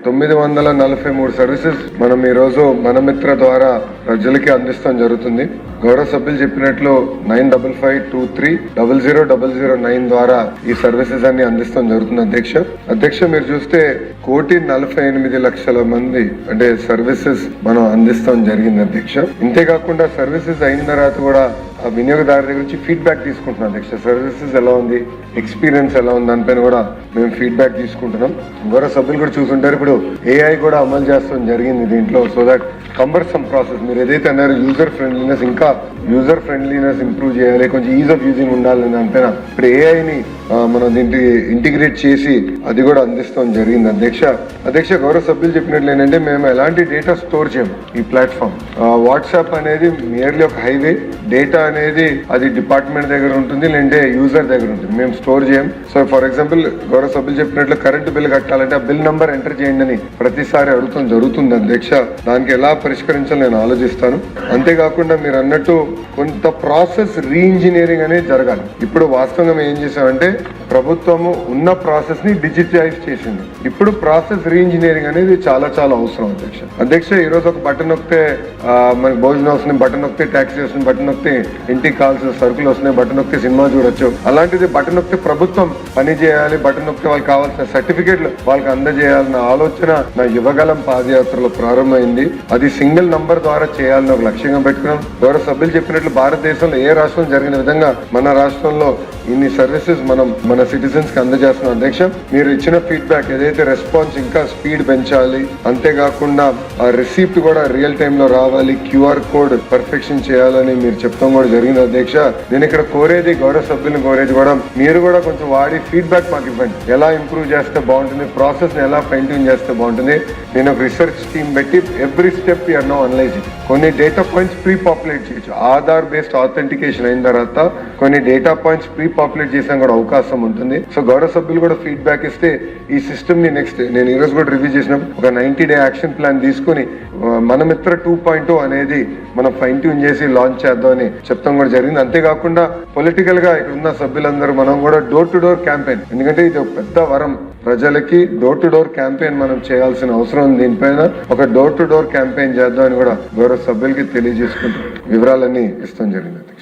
943 services మనం ఈ రోజు మన మిత్ర ద్వారా ప్రజలకి అందిస్తాం జరుగుతుంది. గౌరవ సభ్యులు చెప్పినట్లు 9552300009 ద్వారా ఈ సర్వీసెస్ అన్ని అందిస్తాం జరుగుతుంది. అధ్యక్ష మీరు చూస్తే 1,48,00,000 మంది అంటే సర్వీసెస్ మనం అందిస్తాం జరిగింది అధ్యక్ష. ఇంతేకాకుండా సర్వీసెస్ అయిన తర్వాత కూడా ఆ వినియోగదారు దగ్గర నుంచి ఫీడ్బ్యాక్ తీసుకుంటున్నాం అధ్యక్ష. సర్వీసెస్ ఎలా ఉంది, ఎక్స్పీరియన్స్ ఎలా ఉంది దానిపైన కూడా మేము ఫీడ్బ్యాక్ తీసుకుంటున్నాం. గౌరవ సభ్యులు కూడా చూసుంటారు, ఇప్పుడు AI కూడా అమలు చేస్తాం జరిగింది దీంట్లో. సో దట్ కంబర్సమ్ ప్రాసెస్ మీరు ఏదైతే అన్నారో యూజర్ ఫ్రెండ్లీనెస్ ఇంప్రూవ్ చేయాలి, కొంచెం ఈజ్ ఆఫ్ యూజింగ్ ఉండాలి దానిపైన ఇప్పుడు AIని మనం దీంట్లో ఇంటిగ్రేట్ చేసి అది కూడా అందిస్తాం జరిగింది అధ్యక్ష. గౌరవ సభ్యులు చెప్పినట్లు ఏంటంటే మేము ఎలాంటి డేటా స్టోర్ చేయం ఈ ప్లాట్ఫామ్. వాట్సాప్ అనేది నియర్లీ ఒక హైవే, డేటా అనేది అది డిపార్ట్మెంట్ దగ్గర ఉంటుంది లేదంటే యూజర్ దగ్గర ఉంటుంది, మేము స్టోర్ చేయం. సో ఫర్ ఎగ్జాంపుల్ గౌరవ సభ్యులు చెప్పినట్లు కరెంటు బిల్ కట్టాలంటే ఆ బిల్ నంబర్ ఎంటర్ చేయండి అని ప్రతిసారి అడుగుతాం జరుగుతుంది అధ్యక్ష. దానికి ఎలా పరిష్కరించాలో నేను ఆలోచిస్తాను. అంతేకాకుండా మీరు అన్నట్టు కొంత ప్రాసెస్ రీఇంజనీరింగ్ అనేది జరగాలి. ఇప్పుడు వాస్తవంగా మేము ఏం చేసామంటే ప్రభుత్వము ఉన్న ప్రాసెస్ ని డిజిటలైజ్ చేసింది. ఇప్పుడు ప్రాసెస్ రీఇంజనీరింగ్ అనేది చాలా అవసరం అధ్యక్ష. ఈ రోజు ఒక బటన్ నొక్కితే మనకి భోజనం వస్తుంది, బటన్ నొక్కితే ట్యాక్సీ వస్తుంది, బటన్ నొక్కితే ఇంటికి కావాల్సిన సరుకులు వస్తున్నాయి, బటన్ నొక్కితే సినిమా చూడొచ్చు. అలాంటిది బటన్ నొక్కితే ప్రభుత్వం పని చేయాలి, బటన్ నొక్కితే వాళ్ళకి కావాల్సిన సర్టిఫికేట్లు వాళ్ళకి అందజేయాలన్న ఆలోచన నా యువగలం పాదయాత్రలో ప్రారంభమైంది. అది సింగిల్ నంబర్ ద్వారా చేయాలని ఒక లక్ష్యంగా పెట్టుకున్నాం. గౌరవ సభ్యులు చెప్పినట్లు భారతదేశంలో ఏ రాష్ట్రం జరిగిన విధంగా మన రాష్ట్రంలో ఇన్ని సర్వీసెస్ మనం మన సిటిజన్స్ కి అందజేస్తున్నాం అధ్యక్ష. మీరు ఇచ్చిన ఫీడ్బ్యాక్ ఏదైతే రెస్పాన్స్ ఇంకా స్పీడ్ పెంచాలి, అంతేకాకుండా ఆ రిసీప్ట్ కూడా రియల్ టైమ్ లో రావాలి, QR కోడ్ పర్ఫెక్షన్ చేయాలని మీరు చెప్తాం కూడా జరిగింది అధ్యక్ష. నేను ఇక్కడ కోరేది గౌరవ సభ్యులను కోరేది కూడా మీరు కూడా కొంచెం వాడి ఫీడ్బ్యాక్ మాకు ఇవ్వండి. ఎలా ఇంప్రూవ్ చేస్తే బాగుంటుంది, ప్రాసెస్ ని ఎలా ఫైన్ ట్యూన్ చేస్తే బాగుంటుంది. నేను ఒక రీసెర్చ్ టీమ్ పెట్టి every step you're no analysing. కొన్ని డేటా పాయింట్స్ ప్రీ పాపులేట్ చేయొచ్చు, ఆధార్ బేస్డ్ ఆథెంటికేషన్ అయిన తర్వాత కొన్ని డేటా పాయింట్స్ ప్రీ పాపులేట్ చేసాం కూడా అవకాశం ఉంటుంది. సో గౌరవ సభ్యులు కూడా ఫీడ్బ్యాక్ ఇస్తే ఈ సిస్టమ్ ని నెక్స్ట్ నేను ఈ రోజు కూడా రివ్యూ చేసినప్పుడు ఒక 90-day యాక్షన్ ప్లాన్ తీసుకుని మన మిత్ర 2.0 అనేది మనం ఫైన్ ట్యూన్ చేసి లాంచ్ చేద్దామని చెప్తాం కూడా జరిగింది. అంతేకాకుండా పొలిటికల్ గా ఇక్కడ ఉన్న సభ్యులందరూ మనం కూడా డోర్ టు డోర్ క్యాంపెయిన్, ఎందుకంటే ఇది ఒక పెద్ద వరం ప్రజలకి, డోర్ టు డోర్ క్యాంపెయిన్ మనం చేయాల్సిన అవసరం ఉంది. దీనిపైన ఒక డోర్ టు డోర్ క్యాంపెయిన్ చేద్దామని కూడా గౌరవ సభ్యులకి తెలియజేసుకుంటూ వివరాలన్నీ ఇస్తాం జరిగింది.